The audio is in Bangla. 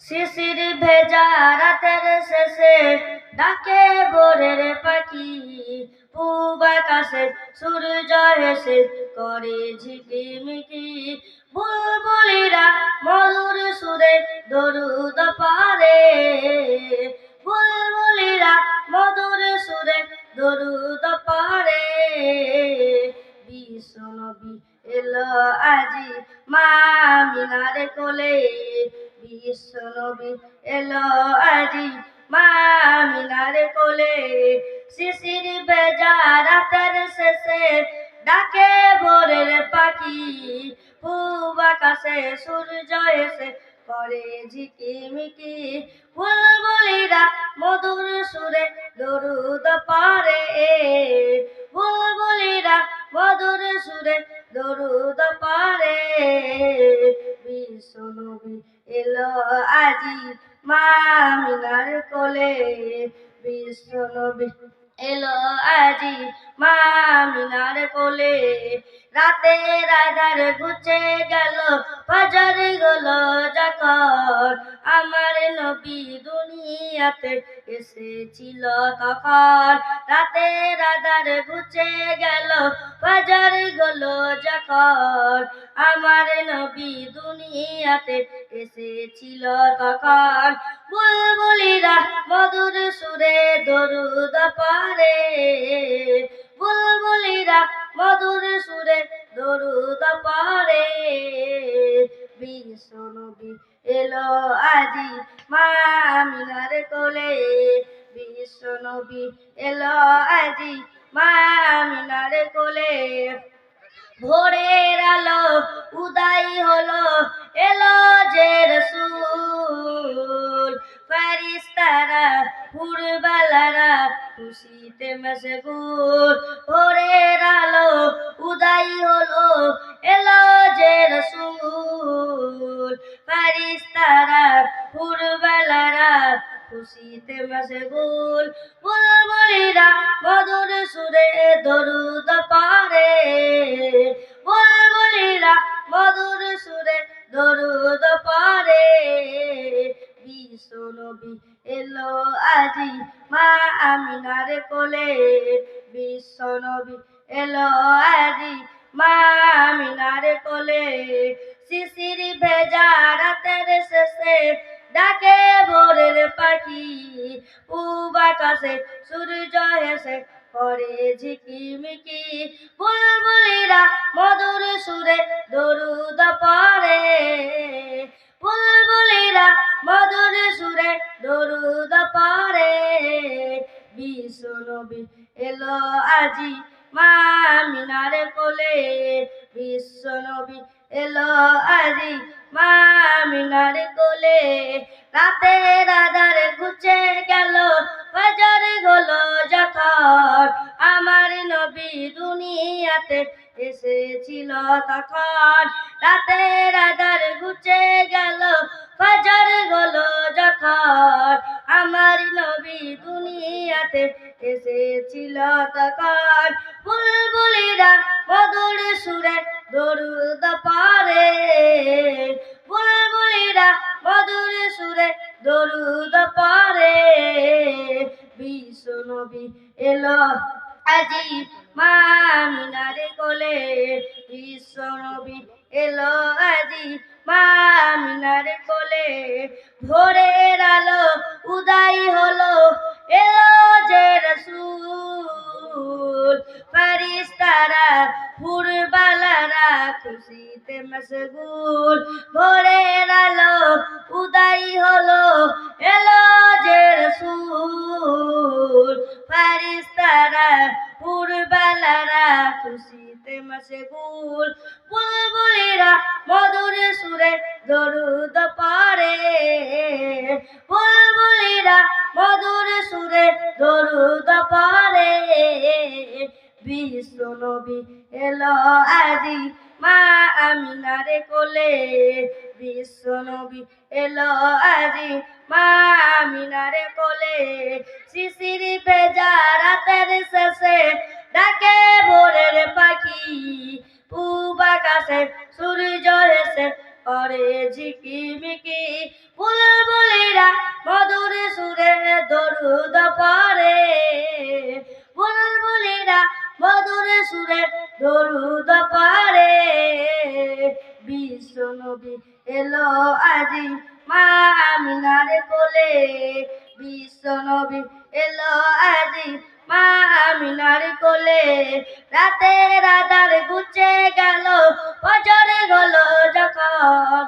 শিশির ভেজা রাতের শেষে ডাকে ভোরের পাখি, পূব আকাশে সূর্য এসে করে ঝিকিমিকি। বুলবুলিরা মধুর সুরে দরুদ পড়ে, বুলবুলিরা মধুর সুরে দরুদ পড়ে। বিশ্বনবী এলো আজি মা আমিনার কোলে, বিশ্বনবী এলো আজি মা আমিনার কোলে। শিশির ভেজা রাতের শেষে ডাকে ভোরের পাখি, পূব আকাশে সূর্য এসে করে ঝিকিমিকি। বুলবুলিরা মধুর সুরে দরুদ পড়ে, বুলবুলিরা মধুর সুরে দরুদ পড়ে। বিশ্বনবী এলো আজি মা আমিনার কোলে, বিশ্বনবী এলো আজি মা আমিনার কোলে। রাতের আঁধার ঘুচে গেল, ফজর হলো যখন, আমার নবী দুনিয়াতে এসেছিল তখন। রাতের আঁধার ঘুচে গেল, ফজর হলো যখন, আমার নবী দুনিয়াতে এসেছিল তখন। বুলবুলিরা মধুর সুরে দরুদ পড়ে, বুলবুলিরা মধুর সুরে দরুদ পড়ে। বিশ্বনবী এলো আজি মা আমিনার কোলে, বিশ্বনবী এলো আজি মা আমিনার কোলে। ভোরের আলো উদয় হলো, এলো যে রাসূল, ফেরেশতারা হুরবালারা খুশিতে মশগুল। ভোরের আলো উদয় হলো, এলো যে রাসূল, ফেরেশতারা হুরবালারা খুশিতে মশগুল। বুলবুলিরা মধুর সুরে দরুদ পড়ে, বুলবুলিরা মধুর সুরে দরুদ পড়ে। বিশ্বনবী এলো আজি মা আমিনার কোলে, বিশ্বনবী এলো আজি মা আমিনার কোলে। শিশির ভেজা রাতের শেষে ডাকে ভোরের পাখি, পূব আকাশে সূর্য এসে করে ঝিকিমিকি। বুলবুলিরা মধুর সুরে দরুদ পড়ে, বুলবুলিরা মধুর সুরে দরুদ পড়ে। বিশ্বনবী এলো আজি মা আমিনার কোলে, বিশ্বনবী এলো আজি মা আমিনার কোলে। রাতের আঁধার ঘুচে গেল, ফজর হলো যখন, আমার নবী দুনিয়াতে এসেছিল তখন। রাতের আঁধার ঘুচে গেল, ফজর হলো যখন, আমার নবী দুনিয়াতে এসেছিল তখন। বুলবুলিরা মধুর সুরে দরুদ পড়ে, বুলবুলিরা মধুর সুরে দরুদ পড়ে। বিশ্বনবী এলো আজি মা আমিনার কোলে, বিশ্বনবী এলো আজি মা আমিনার কোলে। ভোরের আলো উদয় হলো, এলো যে রাসূল, ফেরেশতারা হুরবালারা খুশিতে মশগুল। ভোরের আলো উদয় হলো, এলো যে রাসূল, ফেরেশতারা হুরবালারা খুশিতে মশগুল। বুলবুলিরা মধুর সুরে দরুদ পড়ে, বুলবুলিরা মধুর সুরে দরুদ পড়ে। বিশ্বনবী এলো আজি মা আমিনার কোলে, বিশ্বনবী এলো আজি মা আমিনার কোলে। শিশির ভেজা রাতের শেষে ডাকে ভোরের পাখি, পূব আকাশে সূর্য এসে করে ঝিকিমিকি। বুলবুল দরুদ পড়ে বুলবুলিরা মধুর সুরে দরুদ পড়ে বিশ্ব নবী এলো আজি মা আমিনার কোলে বিশ্ব নবী এলো আজি মা আমিনার কোলে রাতের আধার ঘুচে গেল ফজর হলো যখন